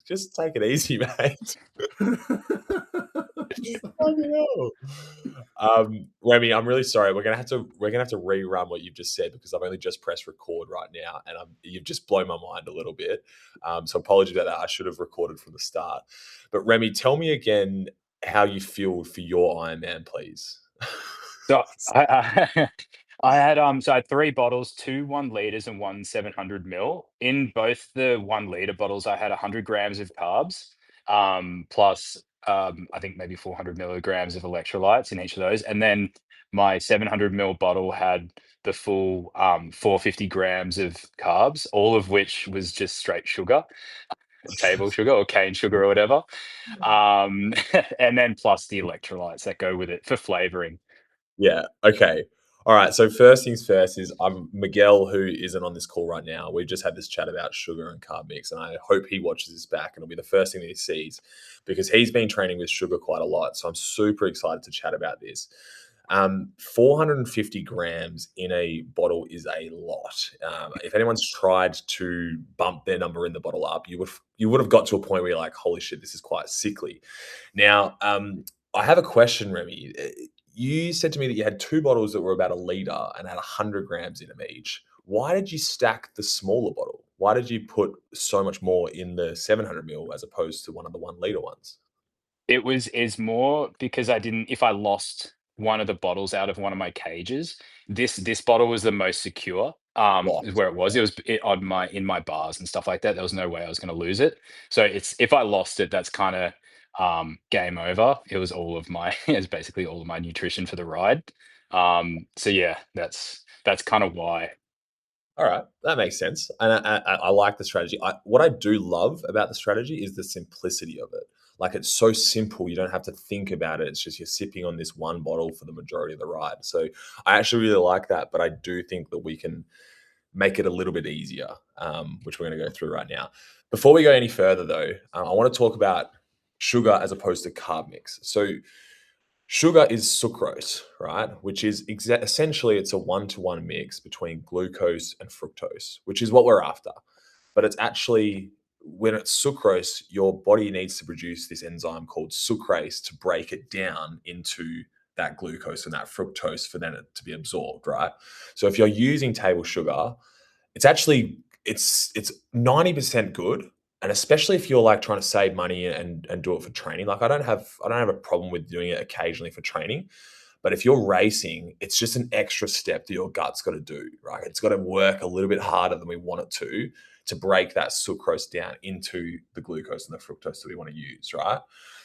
just take it easy, mate. Fucking hell. Remy, I'm really sorry. We're gonna have to rerun what you've just said because I've only just pressed record right now, and you've just blown my mind a little bit. So apologies about that. I should have recorded from the start. But Remy, tell me again how you feel for your Ironman, please. So I had 3 bottles, 2 1 liters and 1 700 mil. In both the 1 liter bottles, I had 100 grams of carbs, plus, I think maybe 400 milligrams of electrolytes in each of those, and then my 700 mil bottle had the full, 450 grams of carbs, all of which was just straight sugar, table sugar or cane sugar or whatever, and then plus the electrolytes that go with it for flavoring. Yeah. Okay. All right. So first things first is I'm Miguel, who isn't on this call right now. We've just had this chat about sugar and carb mix, and I hope he watches this back and it'll be the first thing that he sees because he's been training with sugar quite a lot. So I'm super excited to chat about this. 450 grams in a bottle is a lot. If anyone's tried to bump their number in the bottle up, you would have got to a point where you're like, holy shit, this is quite sickly. Now, I have a question, Remy. You said to me that you had two bottles that were about a liter and had 100 grams in them each. Why did you stack the smaller bottle? Why did you put so much more in the 700 mil as opposed to one of the 1 liter ones? Is more because I didn't if I lost one of the bottles out of one of my cages, this bottle was the most secure, is Lost. where it was. It was on my in my bars and stuff like that. There was no way I was gonna lose it. So it's if I lost it, that's kinda, game over. It was all of my it's basically all of my nutrition for the ride. So yeah, that's kind of why. All right, that makes sense, and I like the strategy. What I do love about the strategy is the simplicity of it. Like it's so simple, you don't have to think about it. It's just you're sipping on this one bottle for the majority of the ride. So I actually really like that, but I do think that we can make it a little bit easier, which we're going to go through right now. Before we go any further, though, I want to talk about sugar as opposed to carb mix. So sugar is sucrose, right? Which is essentially it's a one-to-one mix between glucose and fructose, which is what we're after. But it's actually when it's sucrose, your body needs to produce this enzyme called sucrase to break it down into that glucose and that fructose for then it to be absorbed, right? So if you're using table sugar, it's actually it's 90% good, and especially if you're, like, trying to save money and do it for training. Like, I don't have a problem with doing it occasionally for training, but if you're racing, it's just an extra step that your gut's gotta do, right? It's gotta work a little bit harder than we want it to break that sucrose down into the glucose and the fructose that we wanna use, right?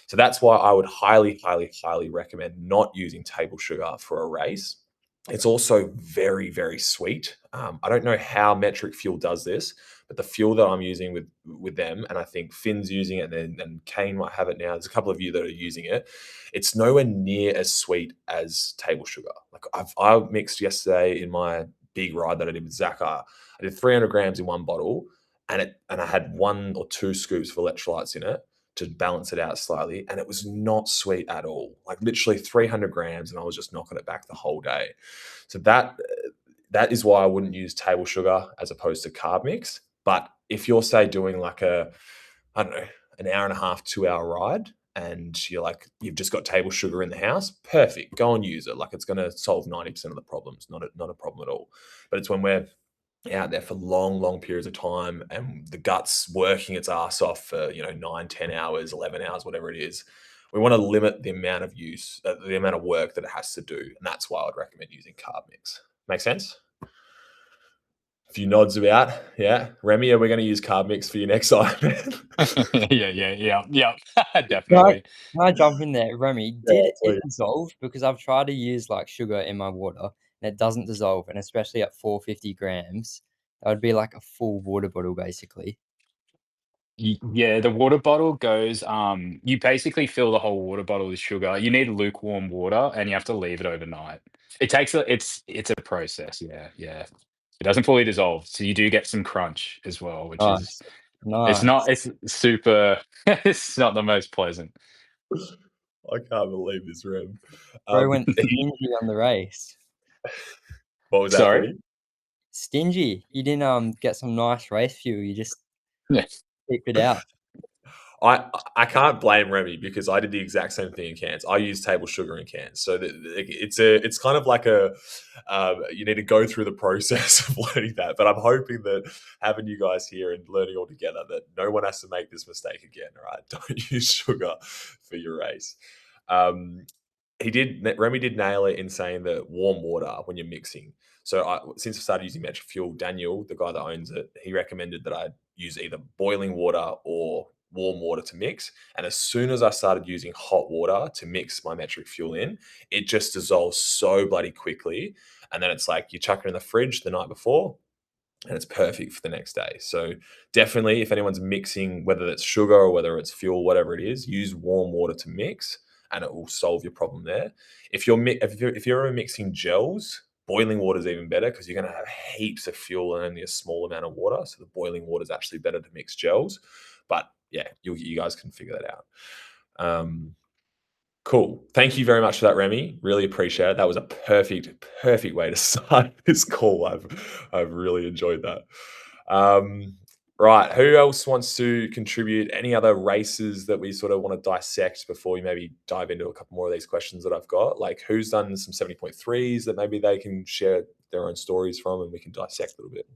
So that's why I would highly, highly, highly recommend not using table sugar for a race. It's also very, very sweet. I don't know how Metric Fuel does this, but the fuel that I'm using with them, and I think Finn's using it, and Kane might have it now. There's a couple of you that are using it. It's nowhere near as sweet as table sugar. Like I mixed yesterday in my big ride that I did with Zach. I did 300 grams in one bottle, and I had 1 or 2 scoops of electrolytes in it to balance it out slightly, and it was not sweet at all. Like literally 300 grams, and I was just knocking it back the whole day. So that is why I wouldn't use table sugar as opposed to carb mix. But if you're say doing like I don't know, an hour and a half, 2 hour ride, and you're like you've just got table sugar in the house, perfect. Go and use it. Like it's going to solve 90% of the problems. Not a problem at all. But it's when we're out there for long, long periods of time and the gut's working its ass off for 9, 10 hours, 11 hours, whatever it is. We want to limit the amount of use, the amount of work that it has to do, and that's why I'd recommend using carb mix. Make sense? A few nods about, yeah. Remy, are we going to use carb mix for your next Ironman? Yeah, Can I, definitely. can I jump in there, Remy? Yeah, Did it please. dissolve? Because I've tried to use like sugar in my water and it doesn't dissolve, and especially at 450 grams, that would be like a full water bottle basically. Yeah, the water bottle goes, you basically fill the whole water bottle with sugar. You need lukewarm water and you have to leave it overnight. It's a process, yeah, yeah. It doesn't fully dissolve, so you do get some crunch as well, which is Nice, nice. it's super it's not the most pleasant. I can't believe this, Rem. Bro went He stingy on the race. what was that, Sorry? buddy? Stingy. You didn't get some nice race fuel. You just Yeah. kicked it out. I can't blame Remy because I did the exact same thing in cans. I use table sugar in cans, so it's kind of like a you need to go through the process of learning that. But I'm hoping that having you guys here and learning all together, that no one has to make this mistake again. All right, don't use sugar for your race. Um, Remy did nail it in saying that warm water when you're mixing. So since I started using Metric Fuel, Daniel, the guy that owns it, he recommended that I use either boiling water or warm water to mix. And as soon as I started using hot water to mix my Metric Fuel in, it just dissolves so bloody quickly. And then it's like you chuck it in the fridge the night before, and it's perfect for the next day. So definitely, if anyone's mixing, whether it's sugar or whether it's fuel, whatever it is, use warm water to mix, and it will solve your problem there. If you're mixing gels, boiling water is even better because you're going to have heaps of fuel and only a small amount of water. So the boiling water is actually better to mix gels. But yeah, you guys can figure that out. Cool. Thank you very much for that, Remy. Really appreciate it. That was a perfect way to start this call. I've really enjoyed that. Right. Who else wants to contribute? Any other races that we sort of want to dissect before we maybe dive into a couple more of these questions that I've got? Like who's done some 70.3s that maybe they can share their own stories from and we can dissect a little bit?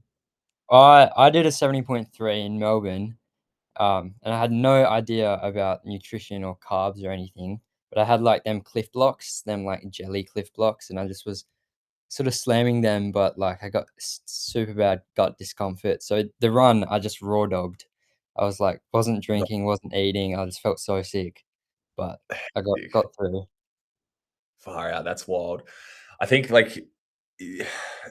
I did a 70.3 in Melbourne, and I had no idea about nutrition or carbs or anything, but I had like them Cliff Blocks, them like jelly Cliff Blocks, and I just was sort of slamming them, but like I got super bad gut discomfort. So the run, I just raw dogged. I was like, wasn't drinking, wasn't eating. I just felt so sick, but I got through. Far out. That's wild. I think like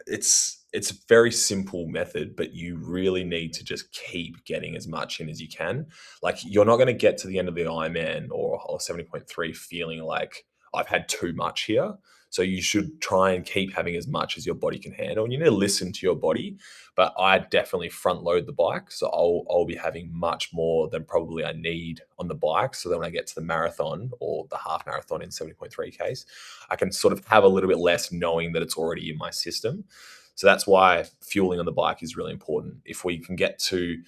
it's a very simple method, but you really need to just keep getting as much in as you can. Like you're not going to get to the end of the Ironman or 70.3 feeling like I've had too much here. So you should try and keep having as much as your body can handle. And you need to listen to your body. But I definitely front load the bike. So I'll be having much more than probably I need on the bike. So then when I get to the marathon or the half marathon in 70.3 case, I can sort of have a little bit less knowing that it's already in my system. So that's why fueling on the bike is really important. If we can get to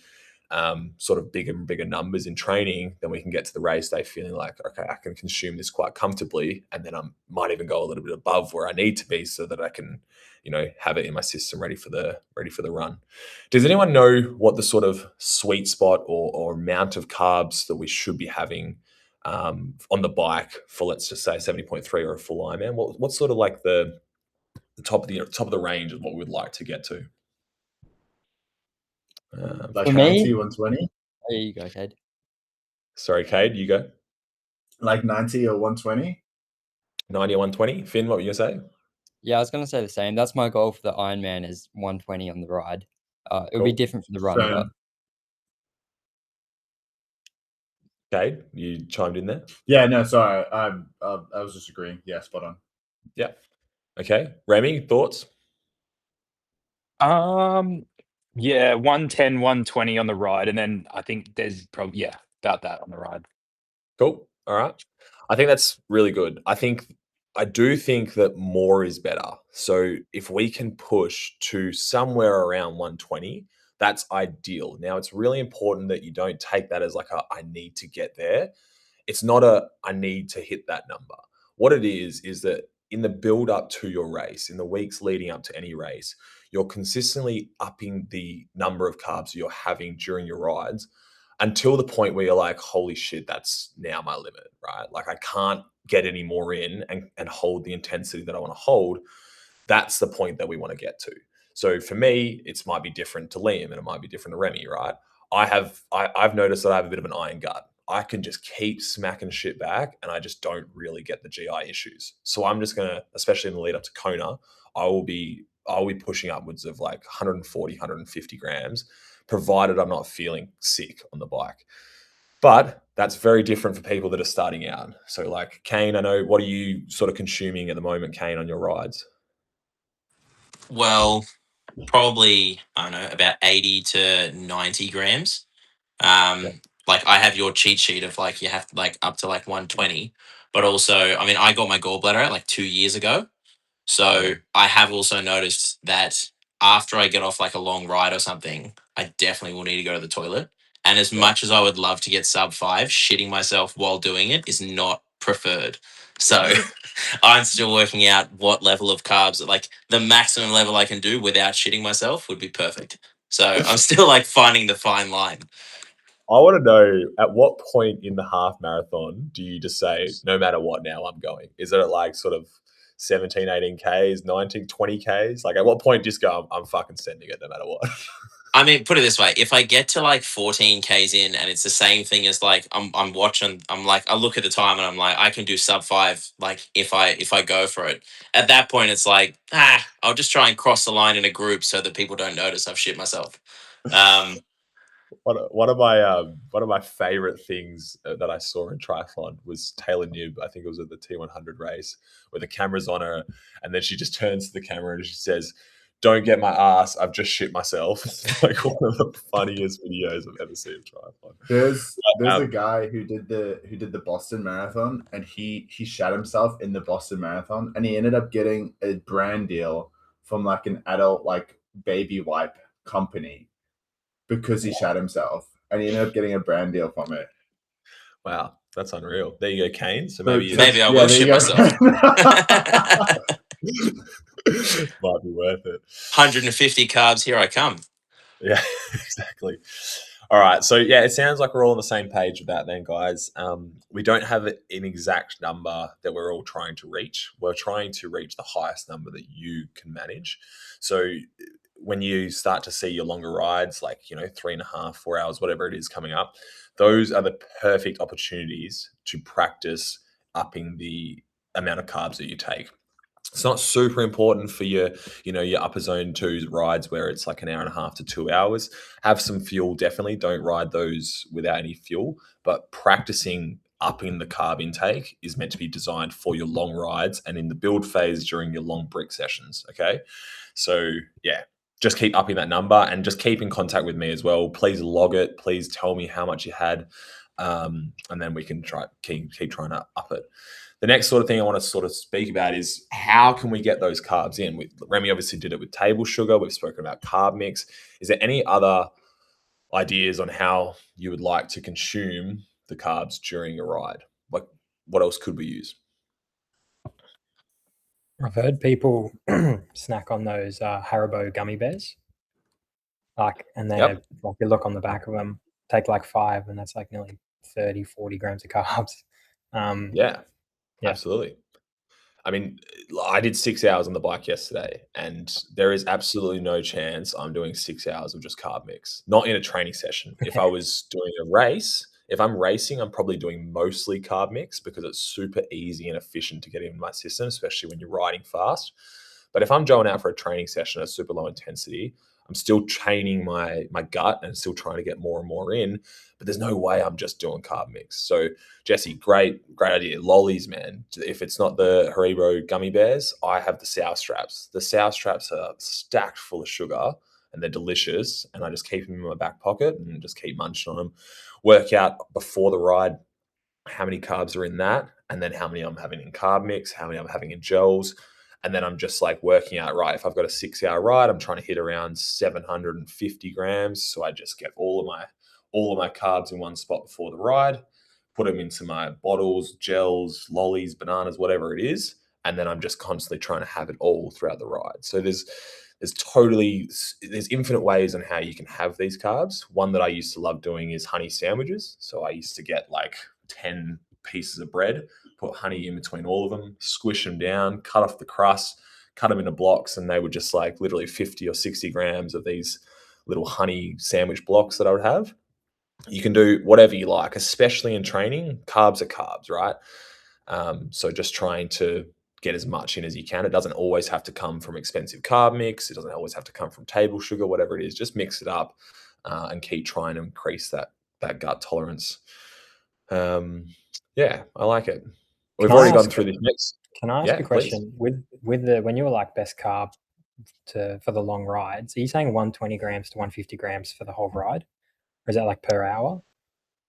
sort of bigger and bigger numbers in training, then we can get to the race day feeling like, okay, I can consume this quite comfortably. And then I might even go a little bit above where I need to be so that I can, have it in my system ready for the run. Does anyone know what the sort of sweet spot or amount of carbs that we should be having on the bike for, let's just say 70.3 or a full Ironman? What's sort of like the top of the range of what we'd like to get to? Like For 90, me, 120? there you go, Cade. Sorry, Cade, you go. Like 90 or 120? 90 or 120? Finn, what were you going to say? Yeah, I was gonna say the same. That's my goal for the Ironman is 120 on the ride. It'll be Cool. different for the run, but Cade, you chimed in there? Yeah, no, sorry. I was just agreeing. Yeah, spot on. Yeah. Okay. Remy, thoughts? Yeah, 110, 120 on the ride, and then I think there's probably about that on the ride. Cool. All right. I think that's really good. I do think that more is better. So if we can push to somewhere around 120, that's ideal. Now it's really important that you don't take that as like I need to get there. It's not I need to hit that number. What it is that in the build up to your race, in the weeks leading up to any race, you're consistently upping the number of carbs you're having during your rides until the point where you're like, holy shit, that's now my limit, right? Like I can't get any more in and hold the intensity that I want to hold. That's the point that we want to get to. So for me, it might be different to Liam and it might be different to Remy, right? I've noticed that I have a bit of an iron gut. I can just keep smacking shit back and I just don't really get the GI issues. So I'm just gonna, especially in the lead up to Kona, I'll be pushing upwards of like 140, 150 grams, provided I'm not feeling sick on the bike. But that's very different for people that are starting out. So like Kane, I know, what are you sort of consuming at the moment, Kane, on your rides? Well, probably, I don't know, about 80 to 90 grams. Yeah. Like I have your cheat sheet of like, you have to like up to like 120, but also, I mean, I got my gallbladder out like 2 years ago. So Yeah. I have also noticed that after I get off like a long ride or something, I definitely will need to go to the toilet. And as much as I would love to get sub 5, shitting myself while doing it is not preferred. So I'm still working out what level of carbs, like the maximum level I can do without shitting myself would be perfect. So I'm still like finding the fine line. I want to know, at what point in the half marathon do you just say, no matter what, now I'm going? Is it at like sort of 17, 18 Ks, 19, 20 Ks? Like at what point just go, I'm fucking sending it no matter what? I mean, put it this way: if I get to like 14 Ks in, and it's the same thing as like I'm watching, I'm like, I look at the time and I'm like, I can do sub 5. Like if I go for it, at that point it's like, I'll just try and cross the line in a group so that people don't notice I've shit myself. One of my favorite things that I saw in triathlon was Taylor Newb. I think it was at the T100 race where the camera's on her, and then she just turns to the camera and she says, "Don't get my ass. I've just shit myself." It's like one of the funniest videos I've ever seen of triathlon. There's a guy who did the Boston Marathon, and he shat himself in the Boston Marathon, and he ended up getting a brand deal from like an adult like baby wipe company because he shat himself, and he ended up getting a brand deal from it. Wow, that's unreal. There you go, Kane. So maybe I will shit myself. Might be worth it. 150 carbs, here I come. Yeah, exactly. All right. So yeah, it sounds like we're all on the same page with that then, guys. We don't have an exact number that we're all trying to reach. We're trying to reach the highest number that you can manage. So when you start to see your longer rides, like, 3.5, 4 hours, whatever it is coming up, those are the perfect opportunities to practice upping the amount of carbs that you take. It's not super important for your upper zone 2 rides where it's like an hour and a half to 2 hours. Have some fuel, definitely. Don't ride those without any fuel. But practicing upping the carb intake is meant to be designed for your long rides and in the build phase during your long brick sessions. Okay. So yeah, just keep upping that number and just keep in contact with me as well. Please log it. Please tell me how much you had. And then we can keep trying to up it. The next sort of thing I want to sort of speak about is how can we get those carbs in? Remy obviously did it with table sugar. We've spoken about carb mix. Is there any other ideas on how you would like to consume the carbs during a ride? Like, what else could we use? I've heard people snack on those Haribo gummy bears. And they're like, you look on the back of them, take like 5, and that's like nearly 30, 40 grams of carbs. Yeah, absolutely. I mean, I did 6 hours on the bike yesterday, and there is absolutely no chance I'm doing 6 hours of just carb mix. Not in a training session. If I was doing a race, if I'm racing, I'm probably doing mostly carb mix because it's super easy and efficient to get in my system, especially when you're riding fast. But if I'm going out for a training session at super low intensity, I'm still training my gut and still trying to get more and more in. But there's no way I'm just doing carb mix. So Jesse, great idea. Lollies, man. If it's not the Haribo gummy bears, I have the sour straps. The sour straps are stacked full of sugar and they're delicious. And I just keep them in my back pocket and just keep munching on them. Work out before the ride how many carbs are in that, and then how many I'm having in carb mix, how many I'm having in gels. And then I'm just like working out, right, if I've got a 6-hour ride, I'm trying to hit around 750 grams. So I just get all of my carbs in one spot before the ride, put them into my bottles, gels, lollies, bananas, whatever it is. And then I'm just constantly trying to have it all throughout the ride. So there's infinite ways on how you can have these carbs. One that I used to love doing is honey sandwiches. So I used to get like 10 pieces of bread, put honey in between all of them, squish them down, cut off the crust, cut them into blocks, and they were just like literally 50 or 60 grams of these little honey sandwich blocks that I would have. You can do whatever you like, especially in training. Carbs are carbs, right? So just trying to get as much in as you can. It doesn't always have to come from expensive carb mix. It doesn't always have to come from table sugar, whatever it is. Just mix it up and keep trying to increase that gut tolerance. Yeah, I like it. We've already gone through this mix. Can I ask a question? Please. With the when you were like best carb for the long rides, are you saying 120 grams to 150 grams for the whole ride? Or is that like per hour?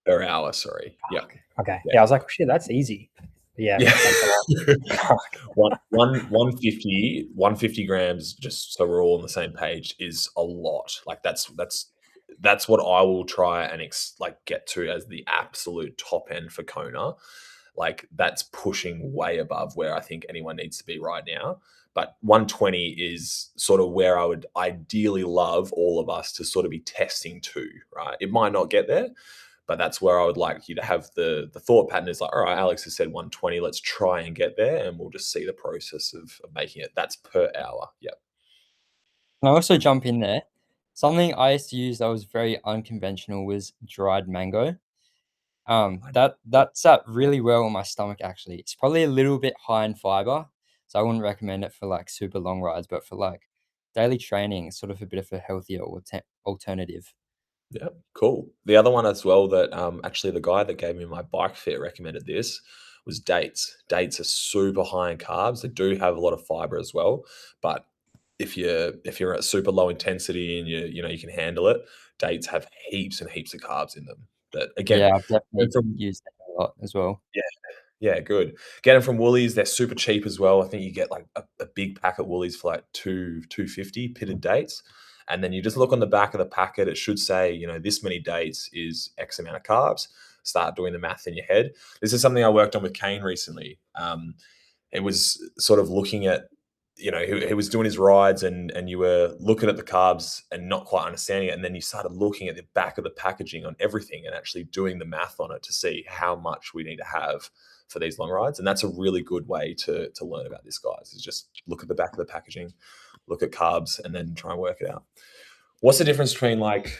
Per hour, sorry. Yeah. Okay. Yeah, I was like, shit, that's easy. Yeah. 150 grams, just so we're all on the same page, is a lot. Like that's that's what I will try and get to as the absolute top end for Kona. Like that's pushing way above where I think anyone needs to be right now. But 120 is sort of where I would ideally love all of us to sort of be testing to, right? It might not get there, but that's where I would like you to have the thought pattern is like, all right, Alex has said 120, let's try and get there, and we'll just see the process of making it. That's per hour. Yep. Can I also jump in there? Something I used to use that was very unconventional was dried mango. That sat really well on my stomach actually. It's probably a little bit high in fiber, so I wouldn't recommend it for like super long rides, but for like daily training, it's sort of a bit of a healthier alternative. Yeah, cool. The other one as well that actually the guy that gave me my bike fit recommended this was dates. Dates are super high in carbs. They do have a lot of fiber as well, but if you're at super low intensity and you can handle it, dates have heaps and heaps of carbs in them. That again, Yeah, I've definitely from used that a lot as well. yeah, good. Get them from Woolies. They're super cheap as well. I think you get like a big pack at Woolies for like $2.50 pitted dates. And then you just look on the back of the packet. It should say, this many dates is X amount of carbs. Start doing the math in your head. This is something I worked on with Kane recently. It was sort of looking at, he was doing his rides and you were looking at the carbs and not quite understanding it. And then you started looking at the back of the packaging on everything and actually doing the math on it to see how much we need to have for these long rides. And that's a really good way to learn about this, guys, is just look at the back of the packaging, look at carbs, and then try and work it out. What's the difference between like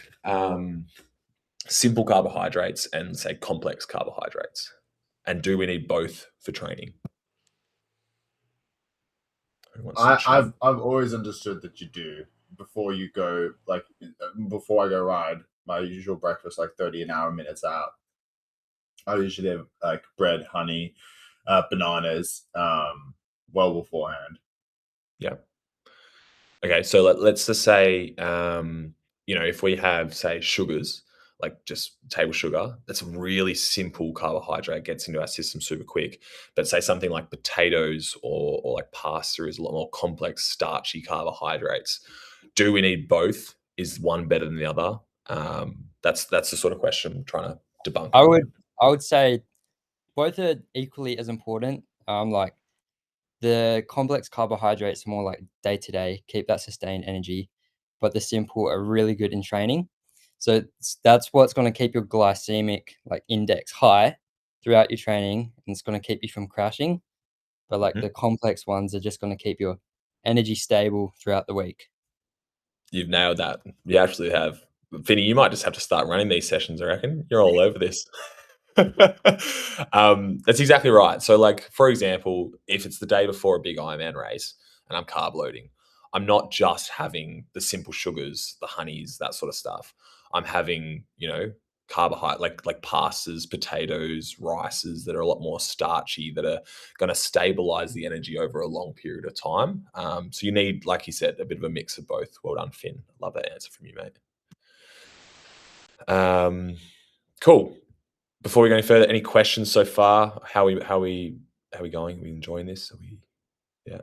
simple carbohydrates and say complex carbohydrates? And do we need both for training? I've always understood that you do before you go, like before I go ride, my usual breakfast like 30 an hour minutes out. I usually have like bread, honey, bananas, well beforehand. Yeah. Okay, so let's just say, if we have, say, sugars, like just table sugar, that's a really simple carbohydrate, gets into our system super quick. But say something like potatoes or like pasta is a lot more complex, starchy carbohydrates. Do we need both? Is one better than the other? That's the sort of question I'm trying to debunk. I would say both are equally as important. Like the complex carbohydrates are more like day to day, keep that sustained energy, but the simple are really good in training. So that's what's going to keep your glycemic like index high throughout your training, and it's going to keep you from crashing. But like the complex ones are just going to keep your energy stable throughout the week. You've nailed that. You actually have. Vinny, you might just have to start running these sessions, I reckon. You're all over this. That's exactly right. So like, for example, if it's the day before a big Ironman race and I'm carb loading, I'm not just having the simple sugars, the honeys, that sort of stuff. I'm having, carbohydrate, like pastas, potatoes, rices that are a lot more starchy, that are going to stabilize the energy over a long period of time. So you need, like you said, a bit of a mix of both. Well done, Finn. Love that answer from you, mate. Cool. Before we go any further, any questions so far? How we going? Are we enjoying this? Yeah.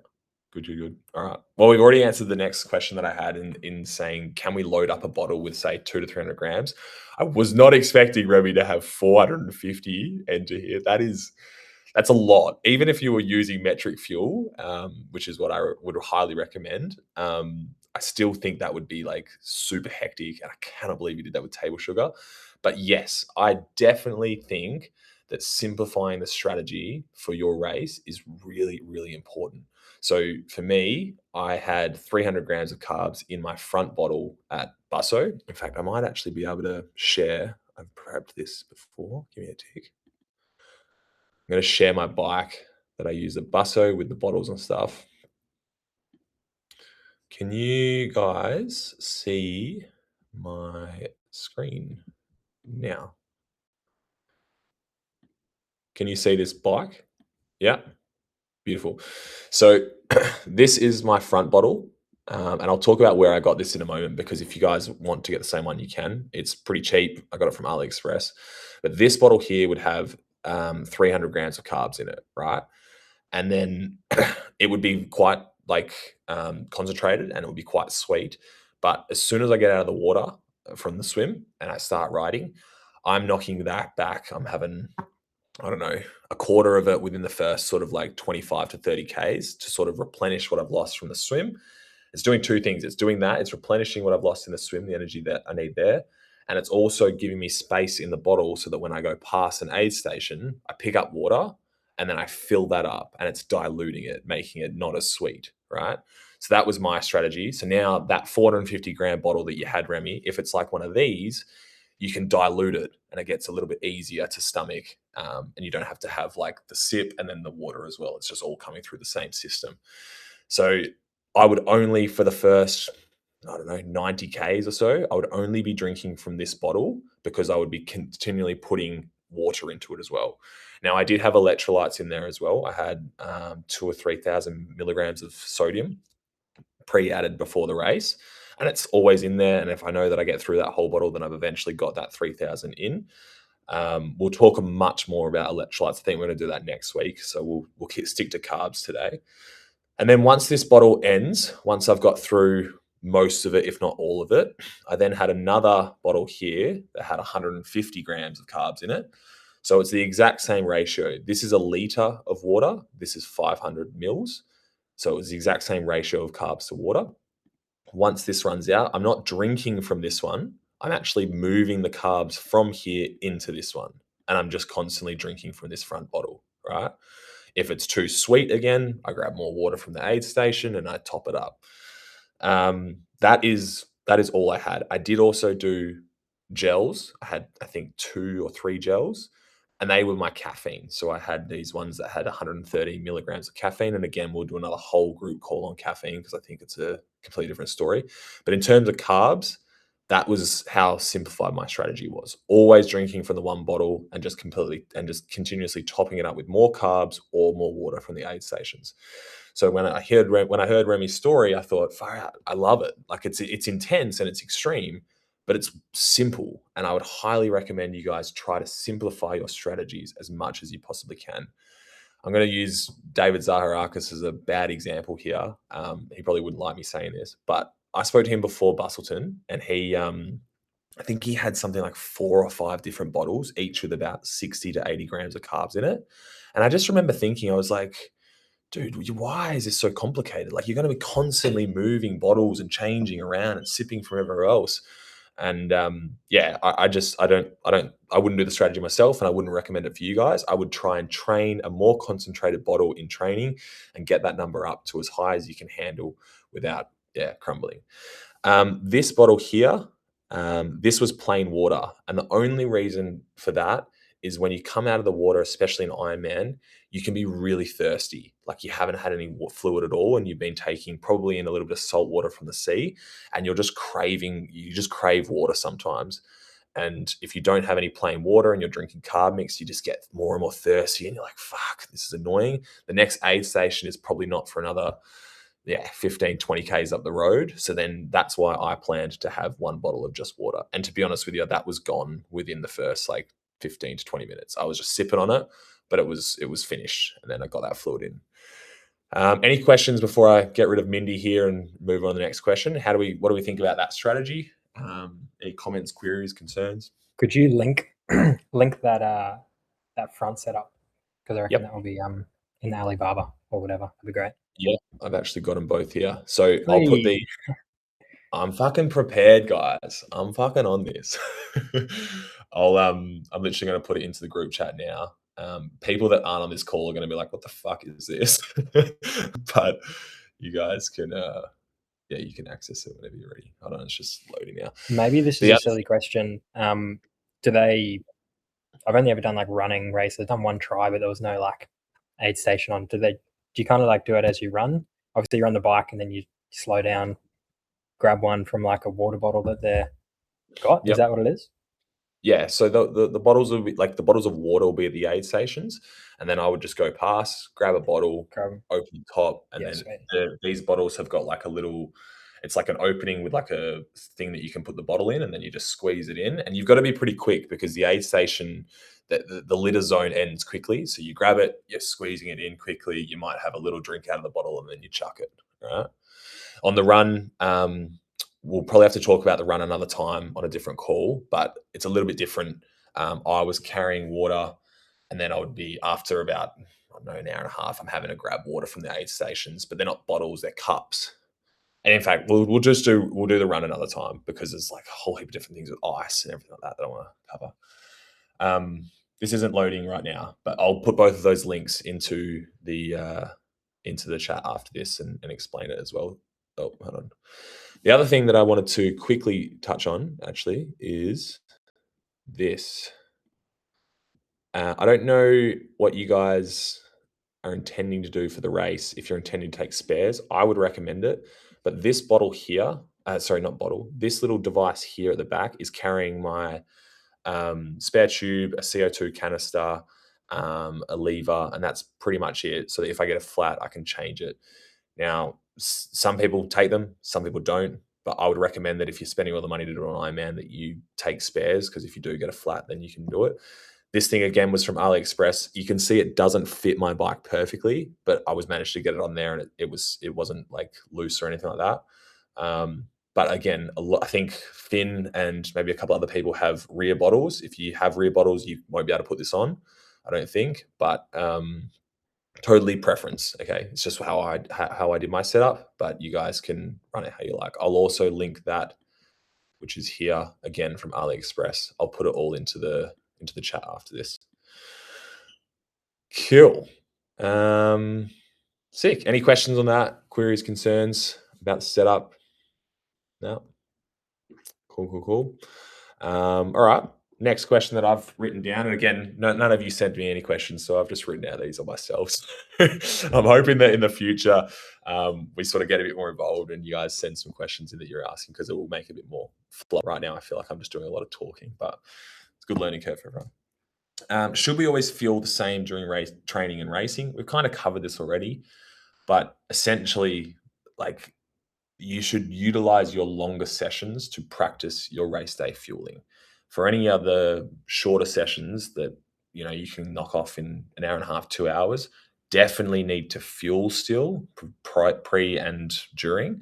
Good. All right. Well, we've already answered the next question that I had in saying, can we load up a bottle with say 200 to 300 grams? I was not expecting Remy to have 450 enter here. That's a lot. Even if you were using metric fuel, which is what I would highly recommend, I still think that would be like super hectic. And I cannot believe you did that with table sugar. But yes, I definitely think that simplifying the strategy for your race is really, really important. So for me, I had 300 grams of carbs in my front bottle at Busso. In fact, I might actually be able to share. I've prepped this before. Give me a tick. I'm going to share my bike that I use at Busso with the bottles and stuff. Can you guys see my screen now? Can you see this bike? Yeah. Beautiful. So this is my front bottle. And I'll talk about where I got this in a moment, because if you guys want to get the same one, you can. It's pretty cheap. I got it from AliExpress. But this bottle here would have 300 grams of carbs in it, right? And then it would be quite like concentrated, and it would be quite sweet. But as soon as I get out of the water, from the swim and I start riding, I'm knocking that back. I'm having, I don't know, a quarter of it within the first sort of like 25 to 30 Ks to sort of replenish what I've lost from the swim. It's doing two things. It's doing that. It's replenishing what I've lost in the swim, the energy that I need there. And it's also giving me space in the bottle so that when I go past an aid station, I pick up water and then I fill that up and it's diluting it, making it not as sweet, right? So that was my strategy. So now that 450 gram bottle that you had, Remy, if it's like one of these, you can dilute it and it gets a little bit easier to stomach. And you don't have to have like the sip and then the water as well. It's just all coming through the same system. So I would only, for the first, I don't know, 90 Ks or so, I would only be drinking from this bottle because I would be continually putting water into it as well. Now, I did have electrolytes in there as well. I had 2,000 or 3,000 milligrams of sodium pre-added before the race, and it's always in there. And if I know that I get through that whole bottle, then I've eventually got that 3,000 in. We'll talk much more about electrolytes. I think we're going to do that next week. So we'll stick to carbs today. And then once this bottle ends, once I've got through most of it, if not all of it, I then had another bottle here that had 150 grams of carbs in it. So it's the exact same ratio. This is a liter of water. This is 500 mils. So it's the exact same ratio of carbs to water. Once this runs out, I'm not drinking from this one. I'm actually moving the carbs from here into this one. And I'm just constantly drinking from this front bottle, right? If it's too sweet again, I grab more water from the aid station and I top it up. That is all I had. I did also do gels. I had, I think, 2 or 3 gels, and they were my caffeine. So I had these ones that had 130 milligrams of caffeine. And again, we'll do another whole group call on caffeine because I think it's a completely different story. But in terms of carbs, that was how simplified my strategy was. Always drinking from the one bottle and just continuously topping it up with more carbs or more water from the aid stations. So when I heard Remy's story, I thought, far out, I love it. Like it's intense and it's extreme, but it's simple. And I would highly recommend you guys try to simplify your strategies as much as you possibly can. I'm going to use David Zaharakis as a bad example here. He probably wouldn't like me saying this, but I spoke to him before Bustleton, and he, I think he had something like 4 or 5 different bottles, each with about 60 to 80 grams of carbs in it. And I just remember thinking, I was like, dude, why is this so complicated? Like, you're going to be constantly moving bottles and changing around and sipping from everywhere else. And I wouldn't do the strategy myself, and I wouldn't recommend it for you guys. I would try and train a more concentrated bottle in training and get that number up to as high as you can handle without crumbling. This bottle here, this was plain water. And the only reason for that is when you come out of the water, especially in Ironman, you can be really thirsty. Like you haven't had any fluid at all, and you've been taking probably in a little bit of salt water from the sea, and you just crave water sometimes. And if you don't have any plain water and you're drinking carb mix, you just get more and more thirsty, and you're like, fuck, this is annoying. The next aid station is probably not for another 15, 20 Ks up the road. So then that's why I planned to have one bottle of just water. And to be honest with you, that was gone within the first 15 to 20 minutes. I was just sipping on it, but it was finished. And then I got that fluid in. Any questions before I get rid of Mindy here and move on to the next question? What do we think about that strategy? Any comments, queries, concerns? Could you link that front setup? Because I reckon that will be in the Alibaba or whatever. That'd be great. Yeah, I've actually got them both here. So I'll put the. I'm fucking prepared, guys. I'm fucking on this. I'm literally going to put it into the group chat now. People that aren't on this call are going to be like, "What the fuck is this?" But you guys can, you can access it whenever you're ready. Hold on, it's just loading now. Maybe this is a silly question. I've only ever done running races. I've done one try, but there was no aid station on. Do you kind of do it as you run? Obviously, you're on the bike and then you slow down, grab one from a water bottle that they've got. Yep. Is that what it is? Yeah. So the bottles will be the bottles of water will be at the aid stations, and then I would just go past, grab a bottle, open the top, and then these bottles have got a little. It's an opening with a thing that you can put the bottle in, and then you just squeeze it in. And you've got to be pretty quick because the aid station, the litter zone ends quickly. So you grab it, you're squeezing it in quickly. You might have a little drink out of the bottle, and then you chuck it. Right. On the run, we'll probably have to talk about the run another time on a different call, but it's a little bit different. I was carrying water, and then I would be, after about, I don't know, an hour and a half, I'm having to grab water from the aid stations, but they're not bottles, they're cups. And in fact, we'll do the run another time, because there's like a whole heap of different things with ice and everything like that I want to cover. This isn't loading right now, but I'll put both of those links into the chat after this and explain it as well. Oh, hold on. The other thing that I wanted to quickly touch on actually is this. I don't know what you guys are intending to do for the race. If you're intending to take spares, I would recommend it. But this bottle here, sorry, not bottle, this little device here at the back is carrying my spare tube, a CO2 canister, a lever, and that's pretty much it. So that if I get a flat, I can change it. Now, some people take them, some people don't, but I would recommend that if you're spending all the money to do an Ironman, that you take spares, because if you do get a flat, then you can do it. This thing again was from AliExpress. You can see it doesn't fit my bike perfectly, but I was managed to get it on there, and it wasn't like loose or anything like that. But again, I think Finn and maybe a couple other people have rear bottles. If you have rear bottles, you won't be able to put this on, I don't think. But totally preference. Okay, it's just how I did my setup, but you guys can run it how you like. I'll also link that, which is here again from AliExpress. I'll put it all into the chat after this. Cool. Sick. Any questions on that? Queries, concerns about the setup? No. Cool. All right. Next question that I've written down, and again, none of you sent me any questions, so I've just written out these on myself. I'm hoping that in the future we sort of get a bit more involved and you guys send some questions in that you're asking, because it will make it a bit more flow. Right now, I feel like I'm just doing a lot of talking, but it's a good learning curve for everyone. Should we always feel the same during training and racing? We've kind of covered this already, but essentially, like, you should utilize your longer sessions to practice your race day fueling. For any other shorter sessions that you can knock off in an hour and a half, 2 hours, definitely need to fuel still pre and during,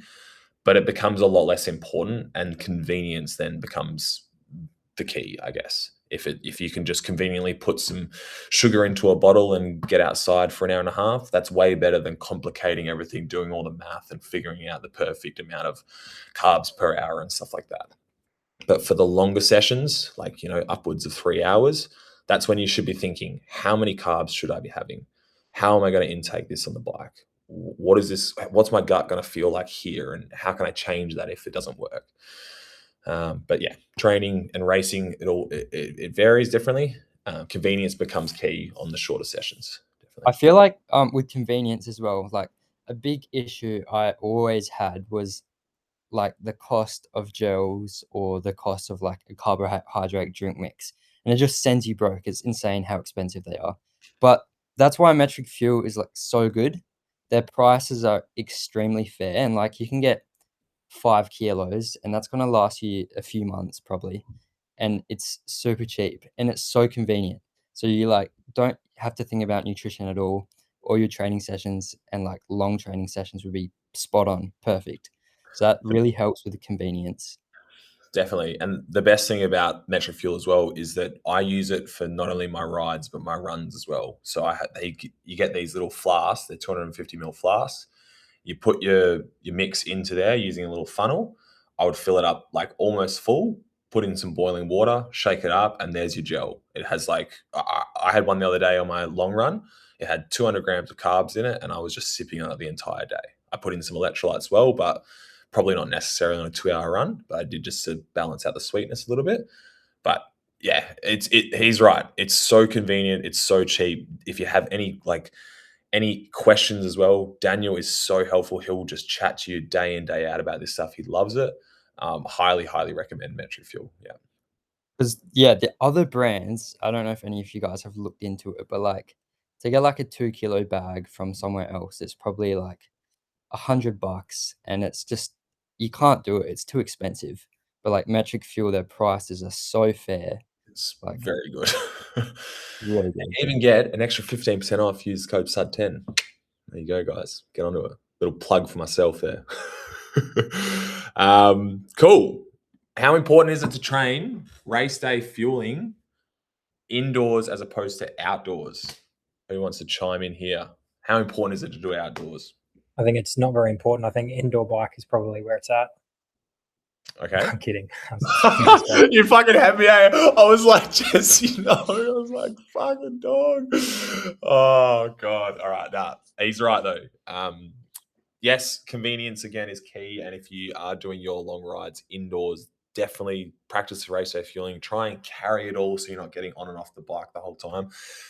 but it becomes a lot less important, and convenience then becomes the key, I guess. If you can just conveniently put some sugar into a bottle and get outside for an hour and a half, that's way better than complicating everything, doing all the math and figuring out the perfect amount of carbs per hour and stuff like that. But for the longer sessions, like, upwards of 3 hours, that's when you should be thinking, how many carbs should I be having? How am I going to intake this on the bike? What is this? What's my gut going to feel like here? And how can I change that if it doesn't work? But yeah, training and racing, it varies differently. Convenience becomes key on the shorter sessions. Definitely. I feel like with convenience as well, like a big issue I always had was like the cost of gels or the cost of like a carbohydrate drink mix, and it just sends you broke. It's insane how expensive they are. But that's why Metric Fuel is like so good. Their prices are extremely fair, and like you can get 5 kilos, and that's going to last you a few months probably, and it's super cheap and it's so convenient. So you like don't have to think about nutrition at all. All your training sessions and like long training sessions would be spot on, perfect. So that really helps with the convenience. Definitely. And the best thing about Metric Fuel as well is that I use it for not only my rides, but my runs as well. So you get these little flasks, they're 250 ml flasks. You put your mix into there using a little funnel. I would fill it up like almost full, put in some boiling water, shake it up, and there's your gel. It has like, I had one the other day on my long run. It had 200 grams of carbs in it, and I was just sipping on it the entire day. I put in some electrolytes as well, but probably not necessarily on a 2-hour run, but I did just to balance out the sweetness a little bit. But yeah, he's right. It's so convenient. It's so cheap. If you have any questions as well, Daniel is so helpful. He'll just chat to you day in, day out about this stuff. He loves it. Highly recommend Metric Fuel. Yeah. Because the other brands, I don't know if any of you guys have looked into it, but like to get like a 2 kilo bag from somewhere else, it's probably like $100, and it's just, you can't do it. It's too expensive. But like Metric Fuel, their prices are so fair. It's like very good. Really good. You even get an extra 15% off. Use code SUD10. There you go, guys. Get onto it. Little plug for myself there. Cool. How important is it to train race day fueling indoors as opposed to outdoors? Who wants to chime in here? How important is it to do it outdoors? I think it's not very important. I think indoor bike is probably where it's at. Okay. I'm kidding. You fucking had me. I was like, Jesse, no. I was like, fucking dog. Oh, God. All right. Nah, he's right, though. Yes, convenience, again, is key. And if you are doing your long rides indoors, definitely practice the race day fueling. Try and carry it all so you're not getting on and off the bike the whole time.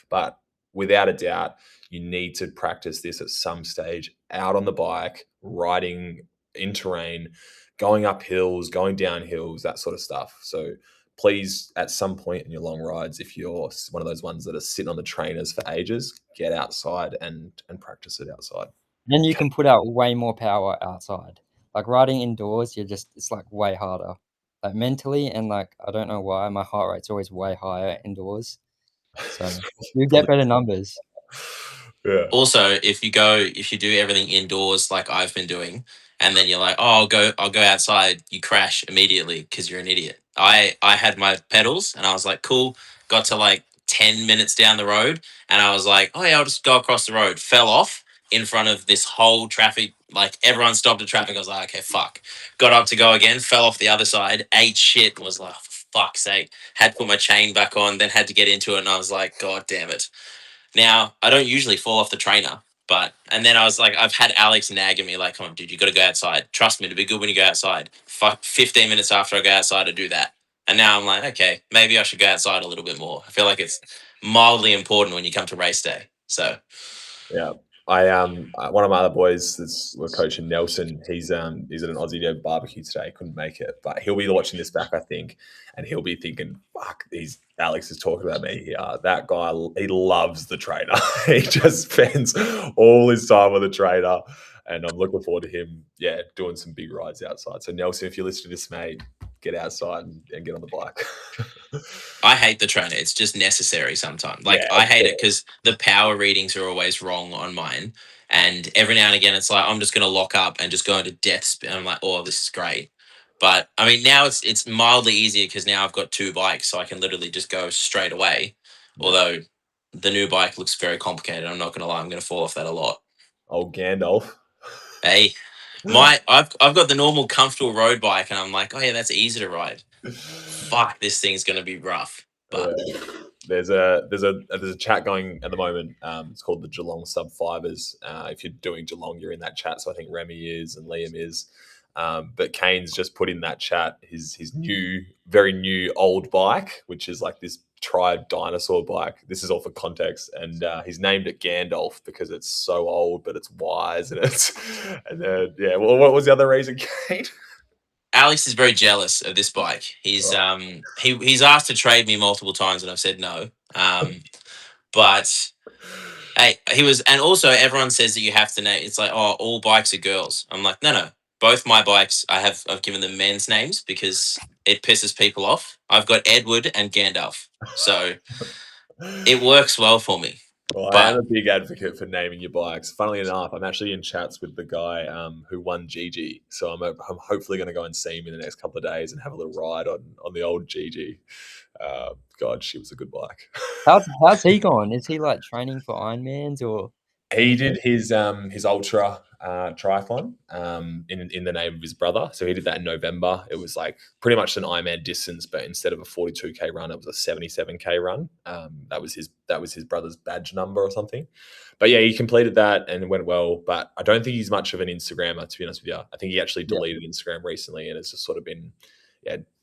But without a doubt, you need to practice this at some stage out on the bike, riding in terrain, going up hills, going down hills, that sort of stuff. So please, at some point in your long rides, if you're one of those ones that are sitting on the trainers for ages, get outside and practice it outside. Then you can put out way more power outside. Like riding indoors, it's like way harder. Like mentally, and like I don't know why, my heart rate's always way higher indoors. So you get better numbers. Yeah. Also, if you do everything indoors like I've been doing, and then you're like, oh, I'll go outside, you crash immediately because you're an idiot. I had my pedals and I was like, cool. Got to like 10 minutes down the road and I was like, oh yeah, I'll just go across the road. Fell off in front of this whole traffic. Like everyone stopped at traffic. I was like, okay, fuck. Got up to go again. Fell off the other side. Ate shit. Was like, for fuck's sake. Had to put my chain back on. Then had to get into it. And I was like, God damn it. Now, I don't usually fall off the trainer, and then I was like, I've had Alex nagging me, like, come on, dude, you got to go outside. Trust me, to be good when you go outside. 15 minutes after I go outside, I do that. And now I'm like, okay, maybe I should go outside a little bit more. I feel like it's mildly important when you come to race day. So, yeah. One of my other boys we're coaching, Nelson, he's at an Aussie barbecue today, couldn't make it, but he'll be watching this back, I think, and he'll be thinking, fuck, Alex is talking about me here. That guy, he loves the trainer. He just spends all his time with the trainer, and I'm looking forward to him, doing some big rides outside. So Nelson, if you listen to this, mate, get outside and get on the bike. I hate the trainer. It's just necessary sometimes. Like, I hate it because the power readings are always wrong on mine. And every now and again, it's like, I'm just going to lock up and just go into death spin. I'm like, oh, this is great. But I mean, now it's mildly easier because now I've got 2 bikes, so I can literally just go straight away. Yeah. Although the new bike looks very complicated. I'm not going to lie. I'm going to fall off that a lot. Old Gandalf. Hey, I've got the normal comfortable road bike, and I'm like, oh yeah, that's easy to ride. Fuck, this thing's going to be rough. But there's a chat going at the moment. It's called the Geelong Sub Fivers. If you're doing Geelong, you're in that chat. So I think Remy is and Liam is. But Kane's just put in that chat his new, very new old bike, which is like this Tribe dinosaur bike. This is all for context, and he's named it Gandalf because it's so old, but it's wise, and Well, what was the other reason, Kane? Alex is very jealous of this bike. He's he's asked to trade me multiple times, and I've said no. But hey, and also everyone says that you have to name. It's like, oh, all bikes are girls. I'm like, no. Both my bikes, I've given them men's names because it pisses people off. I've got Edward and Gandalf, so it works well for me. Well, I am a big advocate for naming your bikes. Funnily enough, I'm actually in chats with the guy who won GG, so I'm hopefully going to go and see him in the next couple of days and have a little ride on the old GG. God, she was a good bike. How's he gone? Is he like training for Ironmans or? He did his ultra triathlon in the name of his brother. So he did that in November. It was like pretty much an Ironman distance, but instead of a 42K run, it was a 77K run. That was his brother's badge number or something. But yeah, he completed that and it went well. But I don't think he's much of an Instagrammer, to be honest with you. I think he actually deleted Instagram recently and it's just sort of been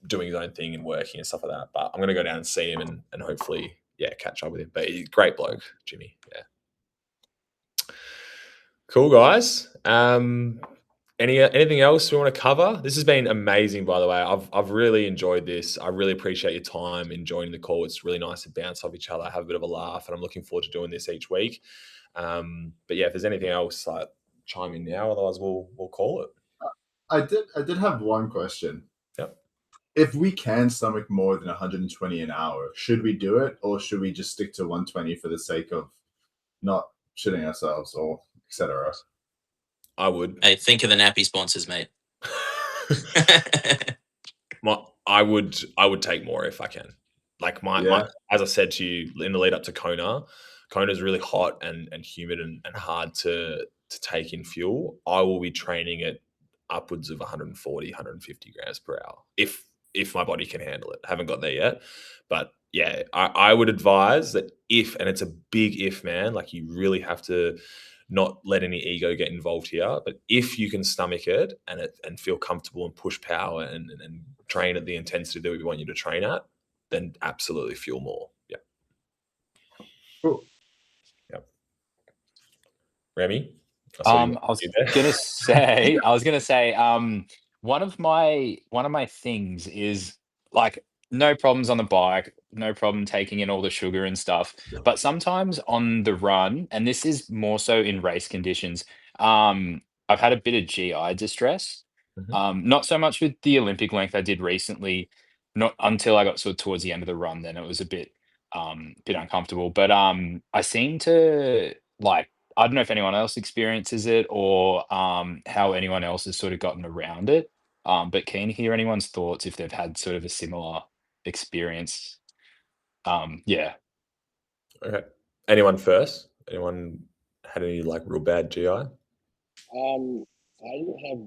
doing his own thing and working and stuff like that. But I'm going to go down and see him and hopefully catch up with him. But he's a great bloke, Jimmy. Yeah. Cool, guys. Anything else we want to cover? This has been amazing, by the way. I've really enjoyed this. I really appreciate your time in joining the call. It's really nice to bounce off each other, have a bit of a laugh, and I'm looking forward to doing this each week. But yeah, if there's anything else, chime in now. Otherwise, we'll call it. I did have one question. Yep. If we can stomach more than 120 an hour, should we do it, or should we just stick to 120 for the sake of not shitting ourselves or etc.? I would. Hey, think of the nappy sponsors, mate. I would take more if I can. Like my as I said to you in the lead up to Kona is really hot and humid and hard to take in fuel. I will be training at upwards of 140, 150 grams per hour if my body can handle it. Haven't got there yet, but yeah, I would advise that and it's a big if, man. Like you really have to not let any ego get involved here. But if you can stomach it and feel comfortable and push power and train at the intensity that we want you to train at, then absolutely fuel more. Yeah. Cool. Yeah. Remy? I was gonna say, one of my things is like no problems on the bike, no problem taking in all the sugar and stuff. But sometimes on the run, and this is more so in race conditions, I've had a bit of GI distress. Not so much with the Olympic length I did recently, not until I got sort of towards the end of the run, then it was a bit uncomfortable. But I seem to like I don't know if anyone else experiences it or how anyone else has sort of gotten around it. But keen to hear anyone's thoughts if they've had sort of a similar experience. Yeah. Okay. Anyone first? Anyone had any like real bad GI? I didn't have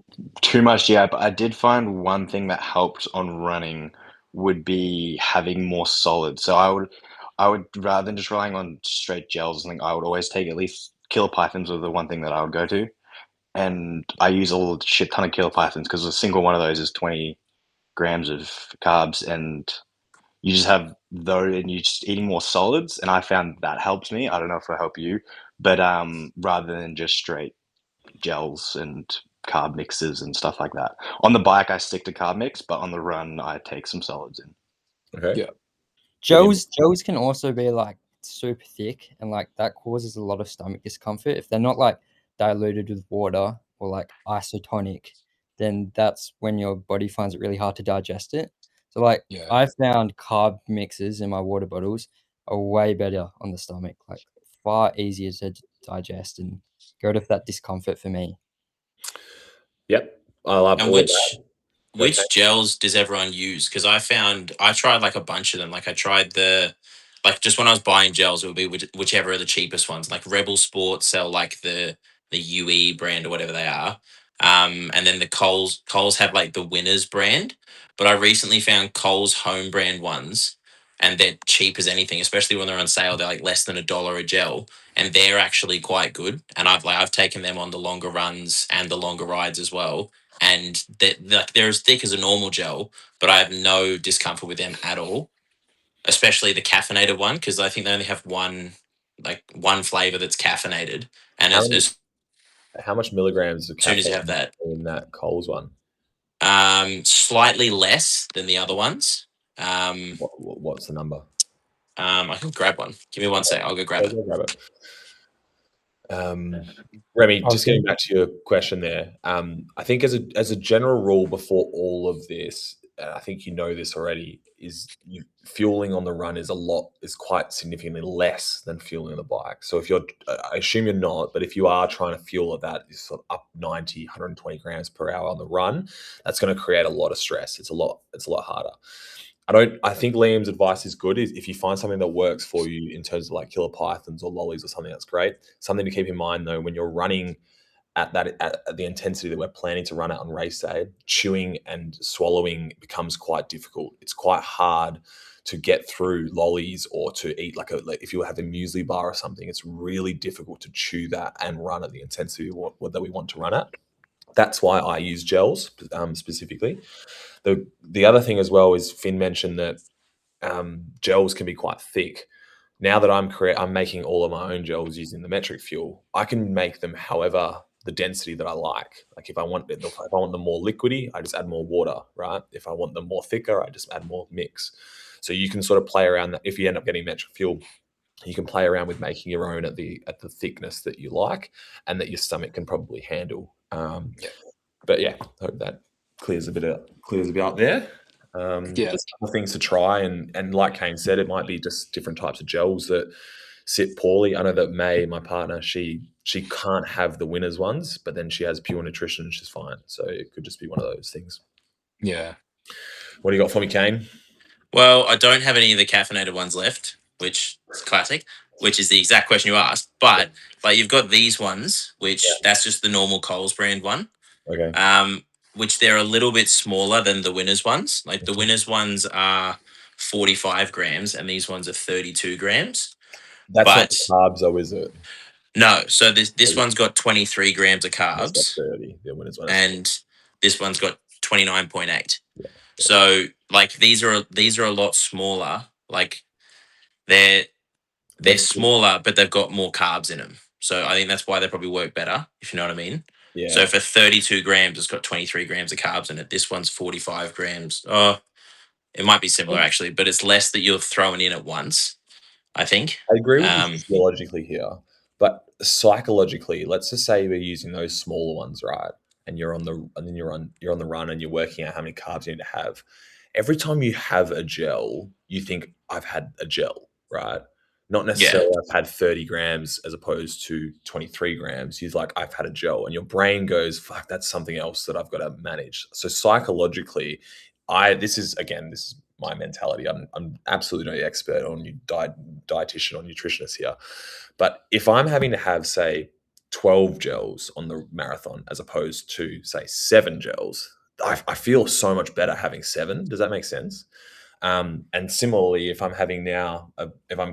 too much GI, but I did find one thing that helped on running would be having more solids. So I would rather than just relying on straight gels, I think I would always take at least kilopythons was the one thing that I would go to. And I use a shit ton of kilopythons because a single one of those is 20 grams of carbs, and you just have those, and you're just eating more solids. And I found that helps me. I don't know if it'll help you, but rather than just straight gels and carb mixes and stuff like that. On the bike, I stick to carb mix, but on the run, I take some solids in. Okay. Yeah. Gels can also be like super thick, and like that causes a lot of stomach discomfort if they're not like diluted with water or like isotonic. Then that's when your body finds it really hard to digest it. So like I found carb mixes in my water bottles are way better on the stomach, like far easier to digest and get rid of that discomfort for me. Yep. I love And all of that. which gels does everyone use? Because I tried like a bunch of them. Like I tried just when I was buying gels, it would be whichever are the cheapest ones. Like Rebel Sports sell like the UE brand or whatever they are. And then the Coles have like the Winners brand. But I recently found Coles home brand ones, and they're cheap as anything, especially when they're on sale. They're like less than $1 a gel, and they're actually quite good. And I've taken them on the longer runs and the longer rides as well, and they're as thick as a normal gel, but I have no discomfort with them at all. Especially the caffeinated one, because I think they only have one flavor that's caffeinated, and how much milligrams of soon as you caffeine have that, in that Coles one? slightly less than the other ones. What's the number? I can grab one. Give me one sec. I'll go grab it. Grab it. Remy, just getting back to your question there. I think as a general rule before all of this, I think you know this already, is fueling on the run is quite significantly less than fueling on the bike. So if I assume you're not, but if you are trying to fuel at that sort of up 90, 120 grams per hour on the run, that's going to create a lot of stress. It's a lot harder. I think Liam's advice is good. Is if you find something that works for you in terms of like kilopythons or lollies or something, that's great. Something to keep in mind though, when you're running at the intensity that we're planning to run at on race day, chewing and swallowing becomes quite difficult. It's quite hard to get through lollies or to eat like if you have a muesli bar or something. It's really difficult to chew that and run at the intensity that we want to run at. That's why I use gels specifically. The other thing as well is Finn mentioned that gels can be quite thick. Now that I'm making all of my own gels using the metric fuel, I can make them however the density that I like. Like if I want them more liquidy, I just add more water, right? If I want them more thicker, I just add more mix. So you can sort of play around that. If you end up getting metric fuel, you can play around with making your own at the thickness that you like and that your stomach can probably handle. But yeah, I hope that clears a bit out there. Just other things to try, and like Kane said, it might be just different types of gels that sit poorly. I know that May, my partner, she can't have the winners ones, but then she has pure nutrition and she's fine. So it could just be one of those things. Yeah. What do you got for me, Kane? Well, I don't have any of the caffeinated ones left, which is classic, which is the exact question you asked. But like you've got these ones, which that's just the normal Coles brand one. Okay. Which they're a little bit smaller than the winners ones. Like the winners ones are 45 grams and these ones are 32 grams. That's not the carbs though, is it? No. So this one's got 23 grams of carbs. That's 30. The winners one. And this one's got 29.8. Yeah. So like these are a lot smaller. Like they're smaller, but they've got more carbs in them. So I think that's why they probably work better, if you know what I mean. Yeah. So for 32 grams, it's got 23 grams of carbs in it. This one's 45 grams. Oh, it might be similar actually, but it's less that you're throwing in at once, I think. I agree with you physiologically here, but psychologically, let's just say we're using those smaller ones, right? And you're on the run and you're working out how many carbs you need to have. Every time you have a gel, you think I've had a gel, right? Not necessarily I've had 30 grams as opposed to 23 grams. You're like, I've had a gel. And your brain goes, fuck, that's something else that I've got to manage. So psychologically, this is my mentality. I'm absolutely no expert on dietitian or nutritionist here. But if I'm having to have, say, 12 gels on the marathon as opposed to, say, 7 gels, I feel so much better having 7. Does that make sense? And similarly, if I'm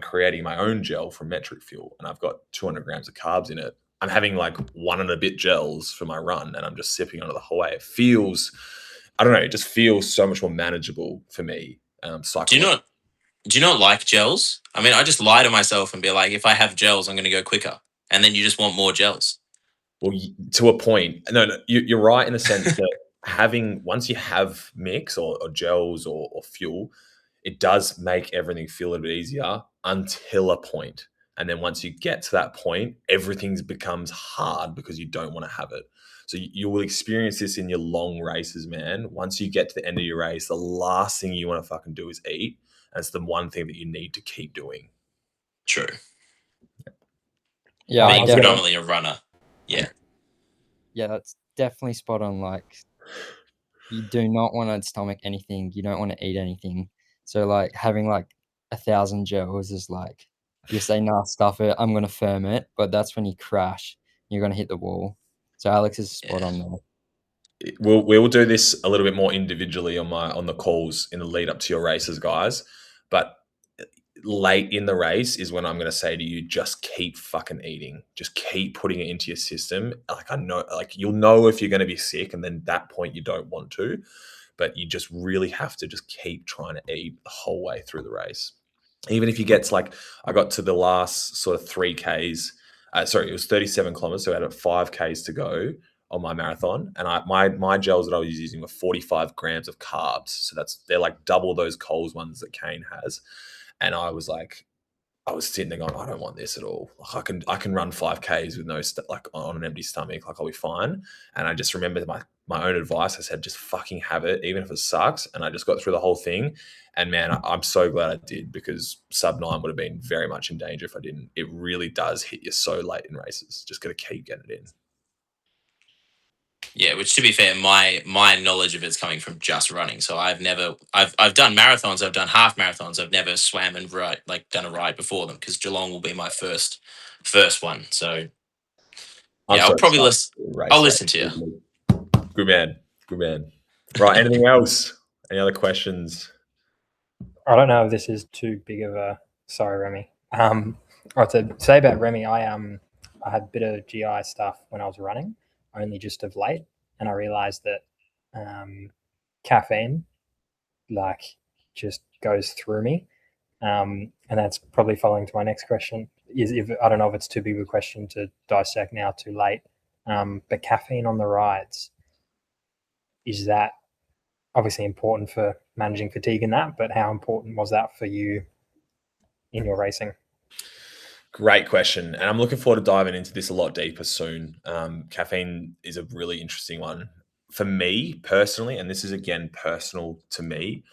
creating my own gel from Metric Fuel and I've got 200 grams of carbs in it, I'm having like 1 and a bit gels for my run and I'm just sipping on it the whole way. It feels, I don't know, it just feels so much more manageable for me. Do you not like gels? I mean, I just lie to myself and be like, if I have gels, I'm going to go quicker. And then you just want more gels. Well, to a point. No, you're right in the sense that once you have mix or gels or fuel, it does make everything feel a little bit easier until a point. And then once you get to that point, everything becomes hard because you don't want to have it. So you will experience this in your long races, man. Once you get to the end of your race, the last thing you want to fucking do is eat. And it's the one thing that you need to keep doing. True. Yeah. Being predominantly a runner. Yeah. Yeah, that's definitely spot on. Like, you do not want to stomach anything. You don't want to eat anything. So like having like 1,000 gels is like, you say, nah, stuff it. I'm going to firm it. But that's when you crash. You're going to hit the wall. So Alex is spot on there. We'll do this a little bit more individually on the calls in the lead up to your races, guys. But late in the race is when I'm going to say to you, just keep fucking eating. Just keep putting it into your system. Like I know, like you'll know if you're going to be sick, and then at that point you don't want to, but you just really have to just keep trying to eat the whole way through the race. Even if you get to I got to the last sort of 3Ks. It was 37 kilometers, so I had 5Ks to go on my marathon, and my gels that I was using were 45 grams of carbs. So they're like double those Coles ones that Kane has. And I was sitting there going, I don't want this at all. Like I can run 5Ks with no on an empty stomach. Like I'll be fine. And I just remember my own advice. I said, just fucking have it, even if it sucks. And I just got through the whole thing. And man, I'm so glad I did, because sub 9 would have been very much in danger if I didn't. It really does hit you so late in races. Just got to keep getting it in. Yeah, which to be fair, my knowledge of it's coming from just running. So I've done marathons, I've done half marathons, I've never swam and done a ride before them, because Geelong will be my first one. So yeah, I'll probably listen to you. Good man. Right, anything else? Any other questions? I don't know if this is too big of a sorry, Remy. Right, to say about Remy, I had a bit of GI stuff when I was running, only just of late, and I realized that caffeine just goes through me, and that's probably following to my next question. I don't know if it's too big of a question to dissect now, too late, but caffeine on the rides, is that obviously important for managing fatigue in that, but how important was that for you in your racing? Great question. And I'm looking forward to diving into this a lot deeper soon. Caffeine is a really interesting one. For me personally, and this is again personal to me,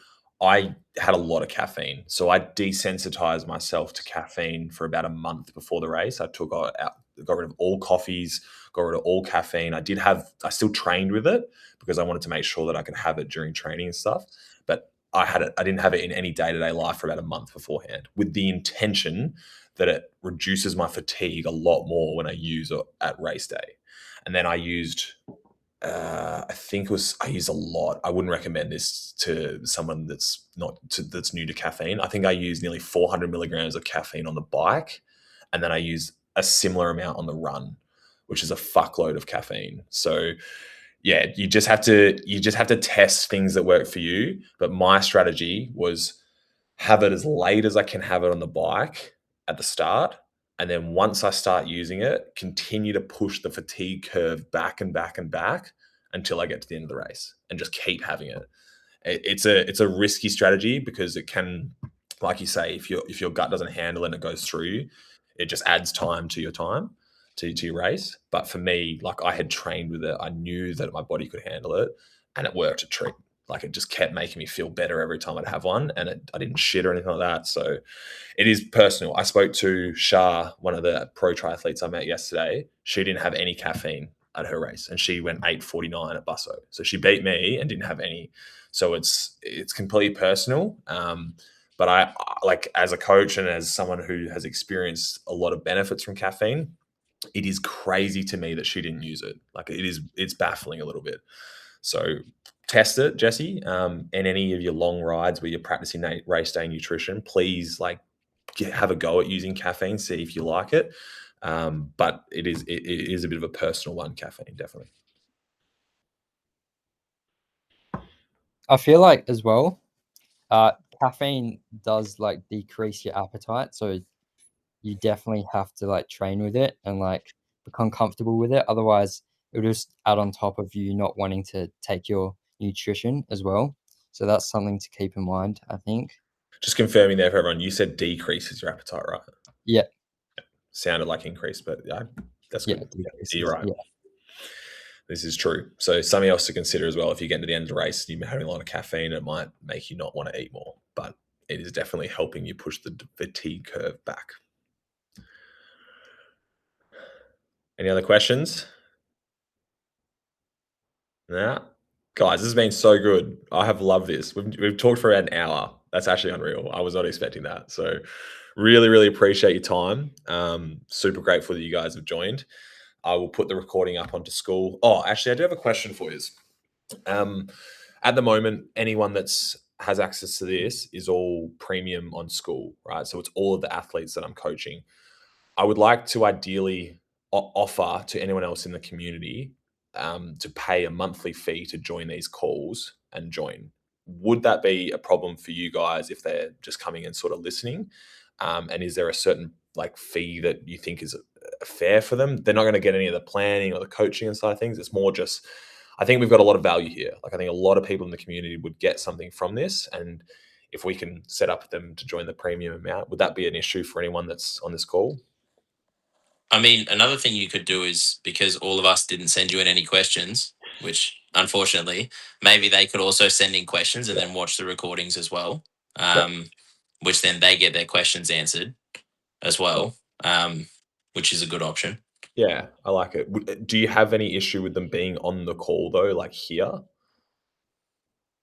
I had a lot of caffeine. So I desensitized myself to caffeine for about a month before the race. I got rid of all coffees, got rid of all caffeine. I still trained with it because I wanted to make sure that I could have it during training and stuff. But I didn't have it in any day-to-day life for about a month beforehand, with the intention that it reduces my fatigue a lot more when I use it at race day. And then I used I used a lot. I wouldn't recommend this to someone that's new to caffeine. I think I used nearly 400 milligrams of caffeine on the bike, and then I used a similar amount on the run, which is a fuckload of caffeine. So yeah, you just have to test things that work for you. But my strategy was have it as late as I can have it on the bike at the start. And then once I start using it, continue to push the fatigue curve back and back and back until I get to the end of the race, and just keep having it. It's a risky strategy because it can, like you say, if your gut doesn't handle it and it goes through you, it just adds time to your race. But for me, like, I had trained with it. I knew that my body could handle it, and it worked a treat. Like, it just kept making me feel better every time I'd have one, and I didn't shit or anything like that. So it is personal. I spoke to Shah, one of the pro triathletes I met yesterday. She didn't have any caffeine at her race, and she went 8:49 at Busso. So she beat me and didn't have any. So it's completely personal. But I like, as a coach and as someone who has experienced a lot of benefits from caffeine, it is crazy to me that she didn't use it. Like, it's baffling a little bit. So test it, Jesse. And any of your long rides where you're practicing race day nutrition, please have a go at using caffeine, see if you like it. But it is a bit of a personal one, caffeine, definitely. I feel like as well, caffeine does like decrease your appetite. So you definitely have to like train with it and like become comfortable with it. Otherwise, it'll just add on top of you not wanting to take your nutrition as well. So that's something to keep in mind, I think. Just confirming there for everyone, you said decreases your appetite, right? Yeah. Sounded like increase, but that's good. Decreases, You're right. yeah. This is true. So something else to consider as well, if you get to the end of the race and you're having a lot of caffeine, it might make you not want to eat more, but it is definitely helping you push the fatigue curve back. Any other questions? No? Guys, this has been so good. I have loved this. We've talked for an hour. That's actually unreal. I was not expecting that. So really, really appreciate your time. Super grateful that you guys have joined. I will put the recording up onto Skool. Oh, actually, I do have a question for you. At the moment, anyone has access to this is all premium on Skool, right? So it's all of the athletes that I'm coaching. I would like to ideally offer to anyone else in the community to pay a monthly fee to join these calls and join. Would that be a problem for you guys if they're just coming and sort of listening? And is there a certain fee that you think is fair for them? They're not going to get any of the planning or the coaching and side of things. It's more just, I think we've got a lot of value here. Like, I think a lot of people in the community would get something from this. And if we can set up them to join the premium amount, would that be an issue for anyone that's on this call? I mean, another thing you could do is, because all of us didn't send you in any questions, which unfortunately, maybe they could also send in questions and then watch the recordings as well, which then they get their questions answered as well, which is a good option. Yeah, I like it. Do you have any issue with them being on the call though, like here?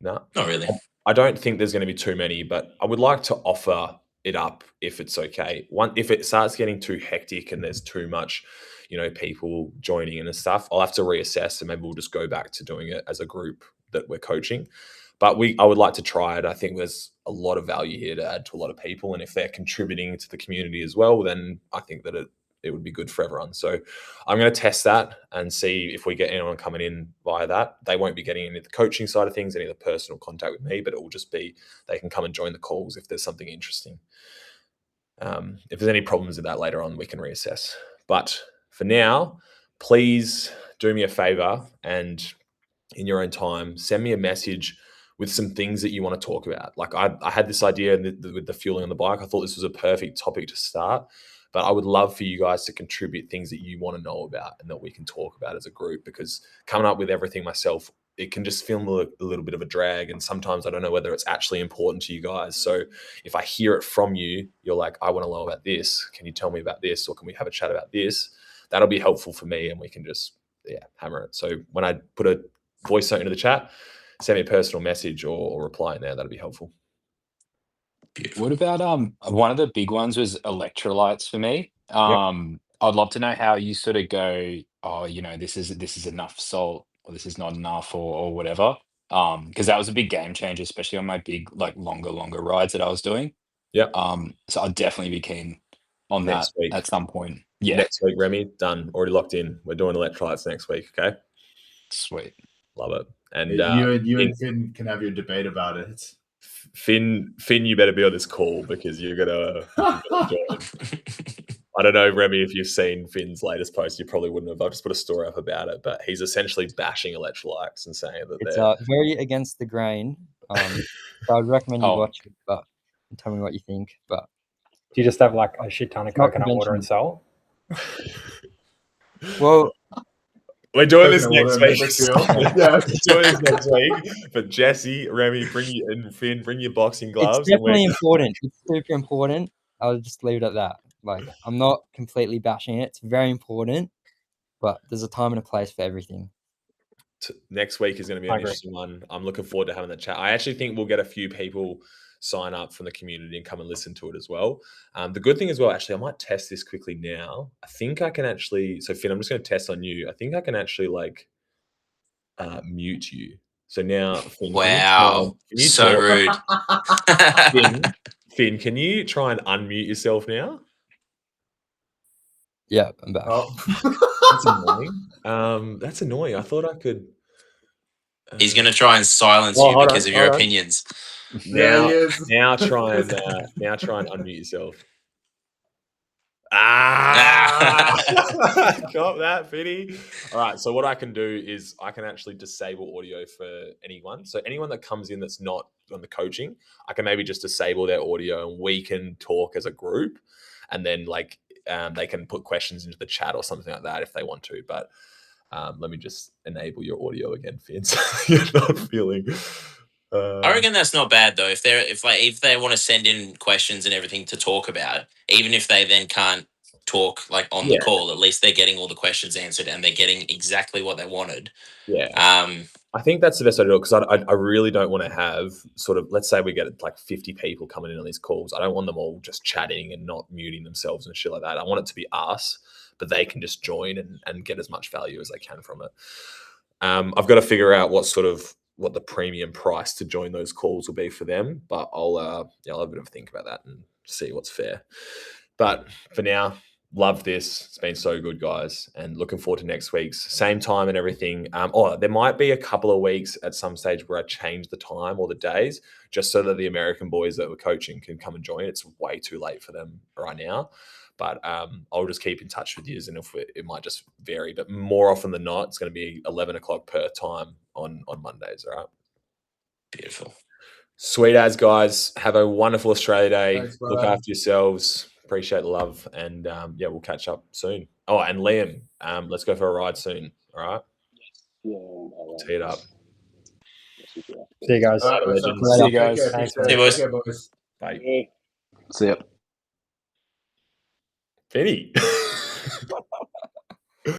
No? Not really. I don't think there's going to be too many, but I would like to offer it up if it's okay. If it starts getting too hectic and there's too much, people joining and stuff, I'll have to reassess, and maybe we'll just go back to doing it as a group that we're coaching. But I would like to try it. I think there's a lot of value here to add to a lot of people, and if they're contributing to the community as well, then I think that it would be good for everyone. So I'm going to test that and see if we get anyone coming in via that. They won't be getting any of the coaching side of things, any of the personal contact with me, but it will just be, they can come and join the calls if there's something interesting. If there's any problems with that later on, we can reassess. But for now, please do me a favor and in your own time, send me a message with some things that you want to talk about. Like, I had this idea with the fueling on the bike. I thought this was a perfect topic to start. But I would love for you guys to contribute things that you want to know about and that we can talk about as a group, because coming up with everything myself it can just feel a little bit of a drag. And sometimes I don't know whether it's actually important to you guys. So if I hear it from you, you're like, I want to know about this. Can you tell me about this? Or can we have a chat about this? That'll be helpful for me, and we can just, hammer it. So when I put a voice note into the chat, send me a personal message or reply in there. That'll be helpful. Beautiful. What about one of the big ones was electrolytes for me. I'd love to know how you sort of go, oh, this is enough salt, or this is not enough, or whatever. Because that was a big game changer, especially on my big, like longer rides that I was doing. Yep. So I'd definitely be keen on Next that week. at some point. Yeah. Next week, Remy, done. Already locked in. We're doing electrolytes next week. Okay. Sweet. Love it. And you and Finn can have your debate about it. Finn, you better be on this call because you're gonna join. I don't know, Remy, if you've seen Finn's latest post. You probably wouldn't have. I've just put a story up about it, but he's essentially bashing electrolytes and saying that it's very against the grain. So I'd recommend you watch it, but tell me what you think. But do you just have like a shit ton of coconut water and salt? Well, we're doing this next week. We're doing this next week. But Jesse, Remy, and Finn, bring your boxing gloves. It's definitely important. It's super important. I'll just leave it at that. Like, I'm not completely bashing it. It's very important, but there's a time and a place for everything. Next week is going to be an interesting one. I'm looking forward to having that chat. I actually think we'll get a few people sign up from the community and come and listen to it as well. The good thing as well, actually, I might test this quickly now. I think I can actually, so Finn, I'm just going to test on you. I think I can actually mute you. So now, Finn, wow, can you so rude. Finn, can you try and unmute yourself now? Yeah, I'm back. Oh. That's annoying. That's annoying. I thought I could. He's going to try and silence you because of your opinions. Now try and unmute yourself. Got that, Finny. All right. So what I can do is I can actually disable audio for anyone. So anyone that comes in that's not on the coaching, I can maybe just disable their audio and we can talk as a group, and then they can put questions into the chat or something like that if they want to. But let me just enable your audio again, Finn. So you're not feeling. I reckon that's not bad though. If they want to send in questions and everything to talk about, even if they then can't talk on the call, at least they're getting all the questions answered and they're getting exactly what they wanted. Yeah. I think that's the best way to do it, because I really don't want to have sort of, let's say we get 50 people coming in on these calls. I don't want them all just chatting and not muting themselves and shit like that. I want it to be us, but they can just join and get as much value as they can from it. I've got to figure out what the premium price to join those calls will be for them, but I'll have a bit of a think about that and see what's fair. But for now, love this. It's been so good, guys, and looking forward to next week's same time and everything. There might be a couple of weeks at some stage where I change the time or the days just so that the American boys that we're coaching can come and join. It's way too late for them right now. But I'll just keep in touch with you, and it might just vary. But more often than not, it's going to be 11 o'clock per time on Mondays, all right? Beautiful. Sweet as, guys. Have a wonderful Australia Day. Thanks, look after yourselves. Appreciate the love. And, we'll catch up soon. Oh, and Liam, let's go for a ride soon, all right? Yeah. Tee it up. See you guys. See you guys. Thanks, see you, boys. Bye. See ya. Finny.